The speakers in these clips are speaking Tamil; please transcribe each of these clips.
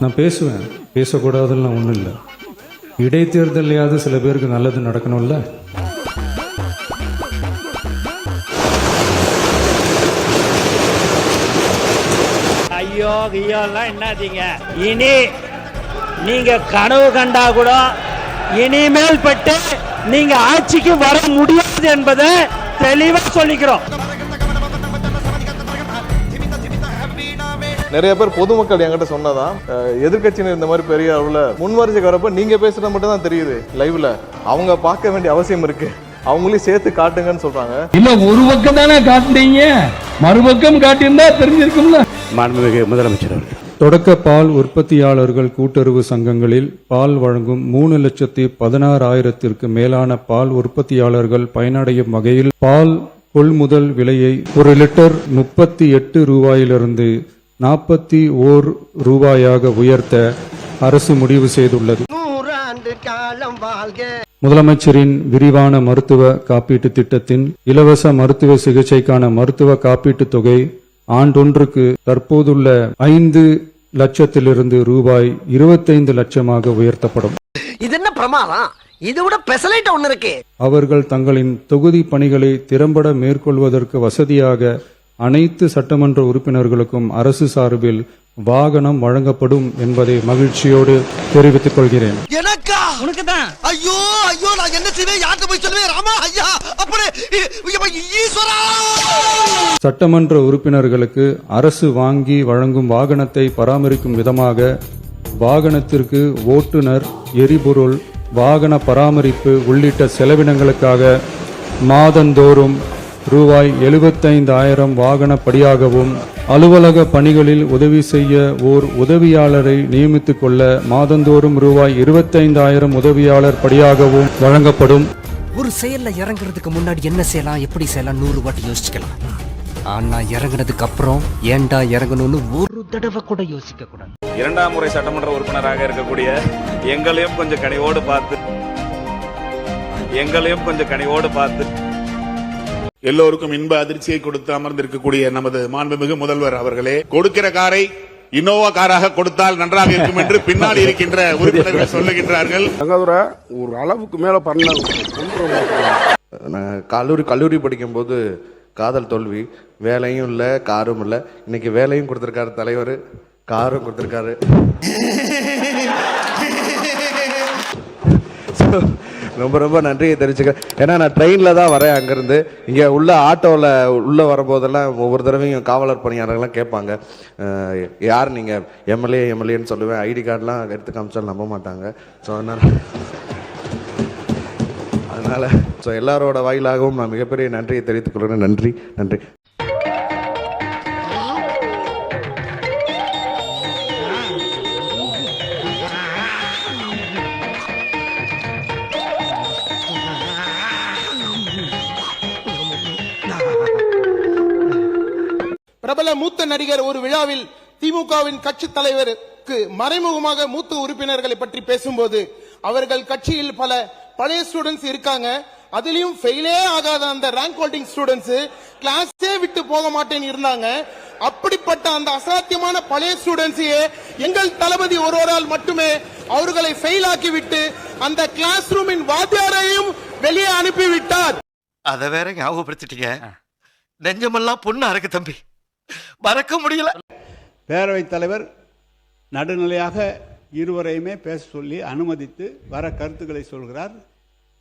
நான் பேசுவேன், பேசக்கூடாதுலாம் ஒன்றும் இல்லை. இடைத்தேர்தலையாவது சில பேருக்கு நல்லது நடக்கணும்ல. ஐயோ ஐயோலாம் என்னதீங்க, இனி நீங்க கனவு கண்டா கூட இனிமேல் பட்டு நீங்க ஆட்சிக்கு வர முடியாது என்பதை தெளிவா சொல்லிக்கிறோம். நிறைய பேர் பொதுமக்கள் என்கிட்ட சொன்னதான், எதிர்கட்சியினர் இந்த மாதிரி பெரிய அளவுல முன்வரிசைக்கு வரப்ப நீங்க பேசுறது மட்டும் தான் தெரியுது லைவ்ல, அவங்க பார்க்க வேண்டிய அவசியம் இருக்கு, அவங்களையும் சேர்த்து காட்டுங்கன்னு சொல்றாங்க. இல்ல ஒரு பக்கம் தானே காட்டுறீங்க, மறுபக்கம் காட்டியிருந்தா தெரிஞ்சிருக்கும்ல. மாண்புமிகு முதலமைச்சர் அவர்கள் தொடக்க பால் உற்பத்தியாளர்கள் கூட்டுறவு சங்கங்களில் பால் வழங்கும் 3,16,000 மேலான பால் உற்பத்தியாளர்கள் பயனடையும் வகையில் பால் கொள்முதல் விலையை 1 லிட்டர் 38 ரூபாயிலிருந்து 41 ரூபாயாக உயர்த்த அரசு முடிவு செய்துள்ளது. முதலமைச்சரின் விரிவான மருத்துவ காப்பீட்டு திட்டத்தின் இலவச மருத்துவ சிகிச்சைக்கான மருத்துவ காப்பீட்டு தொகை ஆண்டொன்றுக்கு தற்போதுள்ள 5 லட்சத்திலிருந்து ரூபாய் 25 லட்சமாக உயர்த்தப்படும். இது என்ன பிரமாதம், இது விட பெசலைட் ஒண்ணு இருக்கு. அவர்கள் தங்களின் தொகுதி பணிகளை திறம்பட மேற்கொள்வதற்கு வசதியாக அனைத்து சட்டமன்ற உறுப்பினர்களுக்கும் அரசு சார்பில் வாகனம் வழங்கப்படும் என்பதை மகிழ்ச்சியோடு தெரிவித்துக் கொள்கிறேன். எனக்கா? உனக்குதான். ஐயோ ஐயோ, நான் என்ன செய்வேன், யார்கிட்ட போய் சொல்லுவேன்? ராமா ஐயா, அப்படி ஈஸ்வரா. சட்டமன்ற உறுப்பினர்களுக்கு அரசு வாங்கி வழங்கும் வாகனத்தை பராமரிக்கும் விதமாக வாகனத்திற்கு ஓட்டுநர், எரிபொருள், வாகன பராமரிப்பு உள்ளிட்ட செலவினங்களுக்காக மாதந்தோறும் ரூபாய் 75,000 வாகன படியாகவும், அலுவலக பணிகளில் உதவி செய்ய ஓர் உதவியாளரை நியமித்துக் கொள்ள மாதந்தோறும் ரூபாய் 25,000 உதவியாளர் படியாகவும் வழங்கப்படும். ஒரு செயல்ல இறங்குறதுக்கு முன்னாடி என்ன செய்யலாம், எப்படி செய்யலாம் 100 வாட்டி யோசிக்கலாம். ஆனா இறங்குனதுக்கு அப்புறம் ஏன்டா இறங்கணும்னு ஒரு தடவை கூட யோசிக்க கூடாது. 2ஆம் முறை சட்டமன்ற உறுப்பினராக இருக்கக்கூடிய எங்களையும் கொஞ்சம் கனிவோடு பார்த்து எல்லோருக்கும் இன்ப அதிர்ச்சியை கொடுத்து அமர்ந்திருக்கக்கூடிய நமது மாண்புமிகு முதல்வர் அவர்களே, கொடுக்கிற காரை இன்னோவா காராக கொடுத்தால் நன்றாக இருக்கும் என்று பின்னாடி இருக்கின்ற உறுப்பினர்கள் சொல்லுகின்றார்கள். ஒரு அளவுக்கு மேல பண்ண கல்லூரி படிக்கும் போது காதல் தோல்வி, வேலையும் இல்ல காரும் இல்ல, இன்னைக்கு வேலையும் கொடுத்திருக்காரு தலைவர், காரும் கொடுத்திருக்காரு. ரொம்ப ரொம்ப நன்றியை தெரிவிச்சுக்கிறேன். ஏன்னா நான் ட்ரெயினில் தான் வரேன், அங்கேருந்து இங்கே உள்ள ஆட்டோவில் உள்ளே வரும்போதெல்லாம் ஒவ்வொரு தடவையும் காவலர் பணியாளர்கள்லாம் கேட்பாங்க, யார் நீங்கள், எம்எல்ஏன்னு சொல்லுவேன், ஐடி கார்டெலாம் எடுத்து காமிச்சாலும் நம்ப மாட்டாங்க. ஸோ அதனால் எல்லாரோட வாயிலாகவும் நான் மிகப்பெரிய நன்றியை தெரிவித்துக் கொள்கிறேன். நன்றி நன்றி. பிரபல மூத்த நடிகர் ஒரு விழாவில் திமுகவின் கட்சி தலைவருக்கு மறைமுகமாக மூத்த உறுப்பினர்களை பற்றி பேசும்போது, அவர்கள் கட்சியில் பல பழைய ஸ்டூடெண்ட்ஸ் இருக்காங்க, அதிலும் ஃபெயிலே ஆகாத அந்த ரேங்க் ஹோல்டிங் ஸ்டூடெண்ட்ஸ் கிளாஸே விட்டு போக மாட்டேன்னு இருந்தாங்க. அப்படிப்பட்ட அந்த அசாத்தியமான பழைய ஸ்டூடெண்ட்ஸையே எங்கள் தளபதி ஒருவரால் மட்டுமே அவர்களை ஃபெயில் ஆக்கி விட்டு அந்த கிளாஸ் ரூமின் வாத்தியாரையும் வெளியே அனுப்பிவிட்டார். அத வேற ஞாபகப்படுத்திட்டீங்க, நெஞ்சமெல்லாம் பொண்ணா இருக்கு தம்பி, மறக்க முடியல. பேரவைத் தலைவர் நடுநிலையாக இருவரையுமே பேச சொல்லி அனுமதித்து வர கருத்துக்களை சொல்கிறார்.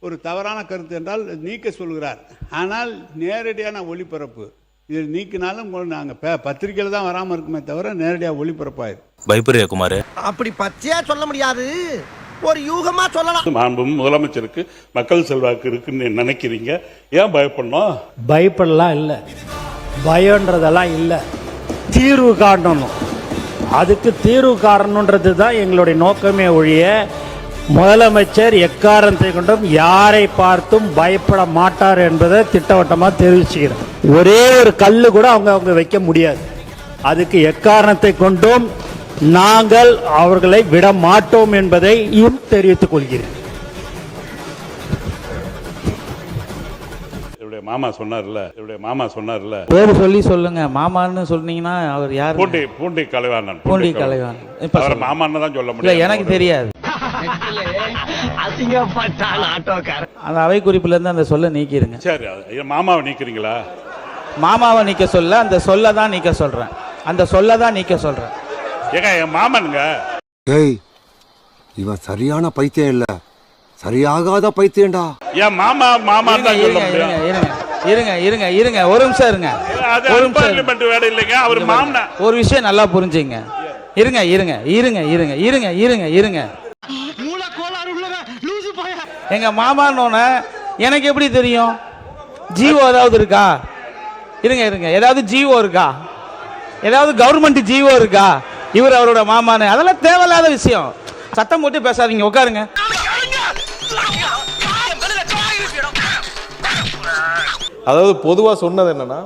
ஒரு தவறான கருத்து என்றால் நீக்க சொல்கிறார். ஆனால் நேரடியான ஒளிபரப்பு இது நீக்கினாலும் நாங்கள் பத்திரிகையில் தான் வராமல் இருக்குமே தவிர நேரடியாக ஒளிபரப்பாயிரு. பயப்பரியா குமார், அப்படி பச்சையா சொல்ல முடியாது, ஒரு யூகமா சொல்லலாம். மாண்பும் முதலமைச்சருக்கு மக்கள் செல்வாக்கு இருக்குன்னு நினைக்கிறீங்க, ஏன் பயப்படணும்? பயப்படலாம் இல்லை, பயம்ன்றதெல்லாம் இல்லை, தீர்வு காணணும். அதுக்கு தீர்வு காரணன்றது தான் எங்களுடைய நோக்கமே ஒழிய முதலமைச்சர் எக்காரணத்தை கொண்டும் யாரை பார்த்தும் பயப்பட மாட்டார் என்பதை திட்டவட்டமாக தெரிவிச்சுக்கிறேன். ஒரே ஒரு கல்லு கூட அவங்க வைக்க முடியாது. அதுக்கு எக்காரணத்தை கொண்டும் நாங்கள் அவர்களை விட மாட்டோம் என்பதையும் தெரிவித்துக் கொள்கிறேன். மாமா சொன்னார்ல, இவருடைய மாமா சொன்னார்ல, பேர் சொல்லி சொல்லுங்க. மாமான்னு சொன்னீங்கன்னா அவர் யார்? பூண்டி கலைவாணன். பூண்டி கலைவாணன். இப்ப அவர் மாமான்னு தான் சொல்ல இல்ல, முடியும். எனக்கு தெரியாது. அந்த அவை குறிப்புல இருந்து அந்த சொல்ல நீக்கிருங்க. சரி, மாமாவை நீக்கிறீங்களா? மாமாவை நீக்க சொல்ல, அந்த சொல்ல தான் நீக்க சொல்றேன். அந்த சொல்ல தான் நீக்க சொல்றேன். ஏங்க என் மாமனுங்க. ஏய், இவன் சரியான பைத்தியம் இல்ல, சரியாகாத பைத்தியம்டா. என் மாமா தான் சொல்ல முடியும். இருங்க ஒரு நிமிஷம் இருங்க. ஒரு நிமிஷம் வேலை இல்லைங்க, அவர் மாமனா. ஒரு விஷயம் நல்லா புரிஞ்சுங்க. இருங்க. எங்க மாமான்னு எனக்கு எப்படி தெரியும்? ஜீவோ ஏதாவது இருக்கா? இருங்க, ஏதாவது ஜீவோ இருக்கா? ஏதாவது கவர்மெண்ட் ஜீவோ இருக்கா? இவர் அவரோட மாமான்னு, அதெல்லாம் தேவையில்லாத விஷயம். சத்தம் போட்டு பேசாதீங்க, உட்காருங்க. அதாவது பொதுவாக சொன்னது என்னன்னா,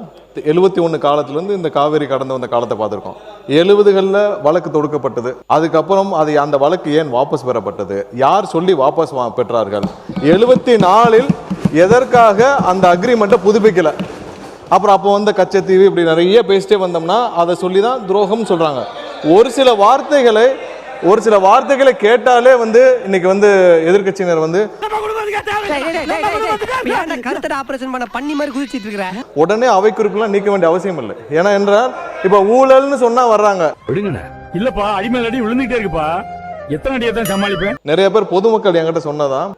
71 காலத்திலேருந்து இந்த காவேரி கடந்து வந்த காலத்தை பார்த்துருக்கோம். 70களில் வழக்கு தொடுக்கப்பட்டது. அதுக்கப்புறம் அந்த வழக்கு ஏன் வாபஸ் பெறப்பட்டது, யார் சொல்லி வாபஸ் பெற்றார்கள், 74ல் எதற்காக அந்த அக்ரிமெண்ட்டை புதுப்பிக்கல, அப்புறம் அப்போ வந்த கச்சத்தீவு, இப்படி நிறைய பேசிட்டே வந்தோம்னா அதை சொல்லி தான் துரோகம் சொல்கிறாங்க. ஒரு சில வார்த்தைகளை கேட்டாலே இன்னைக்கு எதிர்க்கட்சியினர் உடனே அவை குறிப்பெல்லாம் நீக்க வேண்டிய அவசியம் இல்லை. ஏன்னா என்றால் இப்ப ஊழல்னு சொன்னா வர்றாங்க. இல்லப்பா, அடிமேல் அடி விழுந்துட்டே இருக்குப்பா. எத்தனை அடியை தான் சமாளிப்பேன்? நிறைய பேர் பொதுமக்கள் என்கிட்ட சொன்னதான்,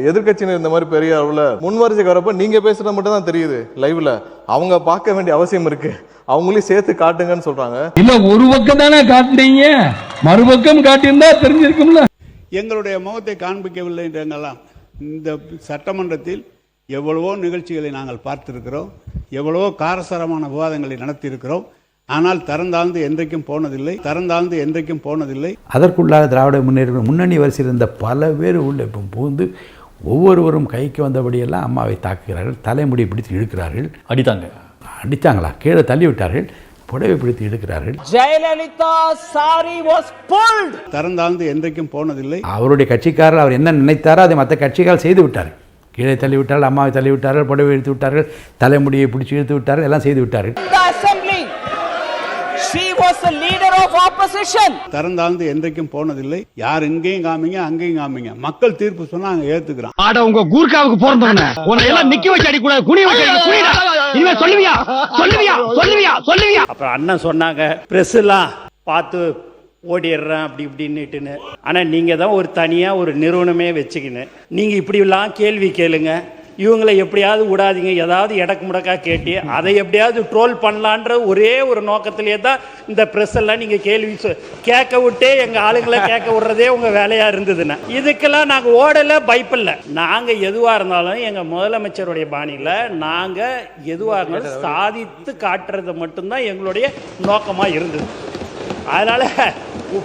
எதிர்க்கட்சியினர் இந்த மாதிரி பெரிய அளவுல முன்வரிசைக்கு வரப்ப நீங்க பேசுறது மட்டும் தான் தெரியுது லைவ்ல, அவங்க பார்க்க வேண்டிய அவசியம் இருக்கு, அவங்களையும் சேர்த்து காட்டுங்கன்னு சொல்றாங்க. இல்ல, ஒரு பக்கம் தானே காட்டுனீங்க, மறுபக்கம் காட்டியிருந்தா தெரிஞ்சிருக்கும்ல. எங்களுடைய முகத்தை காண்பிக்கவில்லை என்றெல்லாம் இந்த சட்டமன்றத்தில் எவ்வளவோ நிகழ்ச்சிகளை நாங்கள் பார்த்திருக்கிறோம், எவ்வளவோ காரசாரமான விவாதங்களை நடத்தியிருக்கிறோம். ஆனால் தரந்தாழ்ந்து என்றைக்கும் போனதில்லை. அதற்குள்ளாக திராவிட முன்னணி வரிசையில் இருந்த பல பேர் உள்ள இப்போ புகுந்து ஒவ்வொருவரும் கைக்கு வந்தபடியெல்லாம் அம்மாவை தாக்குகிறார்கள், தலைமுடி பிடித்து இழுக்கிறார்கள். அடித்தாங்களா? கீழே தள்ளி விட்டார்கள், புடவை பிடித்து இழுக்கிறார்கள். Jayalalithaa sari was pulled. தரந்தாழ்ந்து என்றைக்கும் போனதில்லை. அவருடைய கட்சிக்காரர் அவர் என்ன நினைத்தாரோ அதை மற்ற கட்சிக்காரர் செய்து விட்டார்கள். கீழே தள்ளி விட்டார்கள், அம்மாவை தள்ளி விட்டார்கள், புடவை இழுத்து விட்டார்கள், தலைமுடியை பிடிச்சி இழுத்து விட்டார்கள், எல்லாம் செய்து விட்டார்கள். She was the leader of opposition. தரந்தாழ்ந்து என்றைக்கும் போனதில்லை. யார் இங்கேயும் காமிங்க அங்கேயும் காமிங்க, மக்கள் தீர்ப்பு சொன்னா அங்க ஏத்துக்கிறான். ஆட உங்க கூர்க்காவுக்கு போறதுன்னு உன்னை எல்லாம் நிக்க வச்சு அடி கூடாது, குனி வச்சு அடி குனிடா. இனிமே சொல்லுவியா? அப்புறம் அண்ணன் சொன்னாங்க, பிரஸ் எல்லாம் பார்த்து ஓடிடுறேன் அப்படி இப்படின்னுட்டுன்னு. ஆனா நீங்க தான் ஒரு தனியா ஒரு நிறுவனமே வச்சுக்கின்னு நீங்க இப்படி எல்லாம் கேள்வி கேளுங்க, இவங்களை எப்படியாவது விடாதீங்க, ஏதாவது எடக்கு முடக்கா கேட்டு அதை எப்படியாவது ட்ரோல் பண்ணலான்ற ஒரே ஒரு நோக்கத்திலே தான் இந்த ப்ரெஸ் எல்லாம் நீங்கள் கேள்வி கேட்க விட்டே எங்கள் ஆளுங்களை கேட்க விடுறதே உங்கள் வேலையாக இருந்ததுன்னா, இதுக்கெல்லாம் நாங்கள் ஓடலை, பயப்பில்லை. நாங்கள் எதுவாக இருந்தாலும் எங்கள் முதலமைச்சருடைய பாணியில் நாங்கள் எதுவாக இருந்தாலும் சாதித்து காட்டுறது மட்டும்தான் எங்களுடைய நோக்கமாக இருந்தது. அதனால்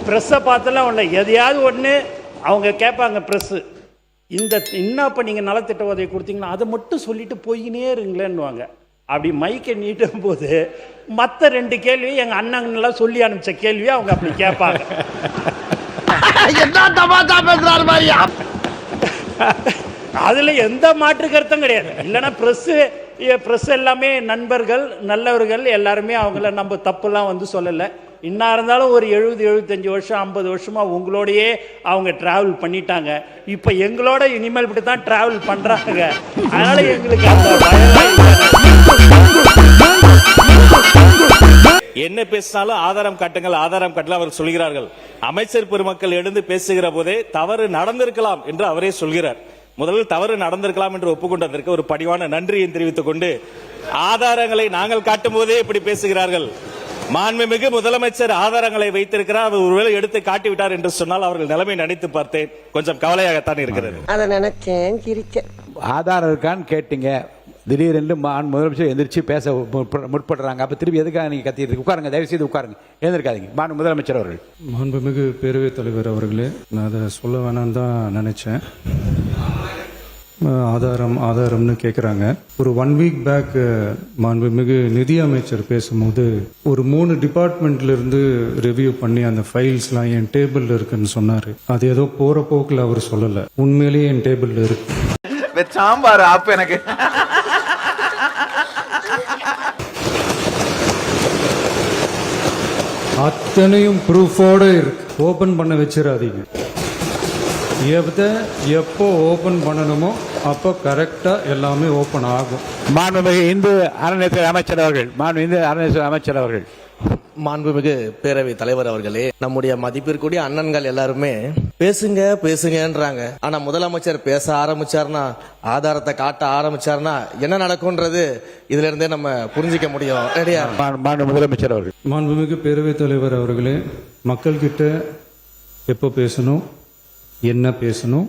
ப்ரெஸ்ஸை பார்த்தெல்லாம் ஒன்று எதையாவது ஒன்று அவங்க கேட்பாங்க, ப்ரெஸ்ஸு இன்னும் இப்போ நீங்கள் நலத்திட்ட உதவி கொடுத்தீங்கன்னா அதை மட்டும் சொல்லிட்டு போயினே இருங்களேன்னுவாங்க. அப்படி மைக்கை நீட்டும் போது மற்ற 2 கேள்வி எங்கள் அண்ணங்கள்லாம் சொல்லி அனுப்பிச்ச கேள்வியை அவங்க அப்படி கேட்பாங்க. அதில் எந்த மாற்று கருத்தும் கிடையாது. இல்லைன்னா ப்ரெஸ் எல்லாமே நண்பர்கள், நல்லவர்கள், எல்லாருமே அவங்கள நம்ம தப்புலாம் சொல்லலை. இன்னா இருந்தாலும் ஒரு 70-75 வருஷம் 50 வருஷமா உங்களோடையே அவங்க டிராவல் பண்ணிட்டாங்க. இப்ப எங்களோட இனிமேல் இப்படி தான் டிராவல் பண்றாங்க. அதனால எங்களுக்கு என்ன பேசினாலும் ஆதாரம் காட்டுங்கள், ஆதாரம் காட்டல அவர் சொல்கிறார்கள். அமைச்சர் பெருமக்கள் எழுந்து பேசுகிற போதே தவறு நடந்திருக்கலாம் என்று அவரே சொல்கிறார். முதலில் தவறு நடந்திருக்கலாம் என்று ஒப்புக்கொண்டதற்கு ஒரு பணிவான நன்றியை தெரிவித்துக் கொண்டு, ஆதாரங்களை நாங்கள் காட்டும் போதே இப்படி பேசுகிறார்கள். மாண்புமிகு முதலமைச்சர் ஆதாரங்களை வைத்திருக்கிறார், அவர் ஒருவேளை எடுத்து காட்டிவிட்டார் என்று சொன்னால் அவர்கள் நிலைமை நினைத்து பார்த்தேன், கொஞ்சம் கவலையாகத்தான் இருக்கிறது. அதை நினைச்சேன், சிரிச்சேன். ஆதாரம் இருக்கான்னு கேட்டீங்க, திடீரென்று முதலமைச்சர் எந்திரிச்சு பேச முற்படுறாங்க. அப்போ திருப்பி எதுக்காக நீங்கள் கத்திட்டு உட்காருங்க, தயவு செய்து உட்காருங்க, எழுந்திருக்காதீங்க. முதலமைச்சர் அவர்கள். மாண்புமிகு பேரவைத் தலைவர் அவர்களே, நான் அதை சொல்ல வேணான்னு தான் நினைச்சேன். ஆதாரம்னு கேட்குறாங்க. ஒரு 1 வீக் பேக் மாண்புமிகு நிதி அமைச்சர் பேசும்போது ஒரு 3 டிபார்ட்மெண்ட்ல இருந்து ரிவ்யூ பண்ணி அந்த ஃபைல்ஸ்லாம் என் டேபிள்ல இருக்குன்னு சொன்னாரு. அது ஏதோ போற போக்குல அவர் சொல்லல, உண்மையிலேயே என் டேபிள்ல இருக்கு. சாம்பார் ஆப் எனக்கு அத்தனையும் ப்ரூஃபோட இருக்கு. ஓபன் பண்ண வச்சிடாதீங்க. எப்போ ஓபன் பண்ணணுமோ அப்போ கரெக்டா எல்லாமே ஓபன் ஆகும். மாண்புமிகு இந்து அறநிலையத்துறை அமைச்சர் அவர்கள், மாண்புமிகு அறநிலையத்துறை அமைச்சர் அவர்கள். மாண்புமிகு பேரவை தலைவர் அவர்களே, நம்முடைய மதிப்பிற்குரிய அண்ணன்கள் எல்லாருமே பேசுங்க பேசுங்கன்றாங்க. ஆனா முதலமைச்சர் பேச ஆரம்பிச்சார்னா, ஆதாரத்தை காட்ட ஆரம்பிச்சார்னா என்ன நடக்கும்ன்றது இதுல இருந்தே நம்ம புரிஞ்சிக்க முடியும். ரெடியா? முதலமைச்சர் அவர்கள். மாண்புமிகு பேரவைத் தலைவர் அவர்களே, மக்கள் கிட்ட எப்போ பேசணும், என்ன பேசணும்,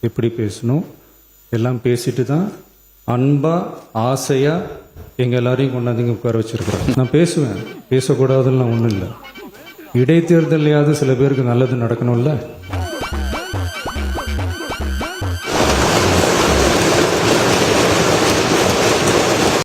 எப்படி பேசணும் எல்லாம் பேசிட்டு தான் அன்பா ஆசையா எங்க எல்லாரையும் கொண்டாந்து உட்கார வச்சிருக்கிறோம். நான் பேசுவேன், பேசக்கூடாதுன்னு ஒன்றும் இல்லை. இடைத்தேர்தலையாவது சில பேருக்கு நல்லது நடக்கணும்ல.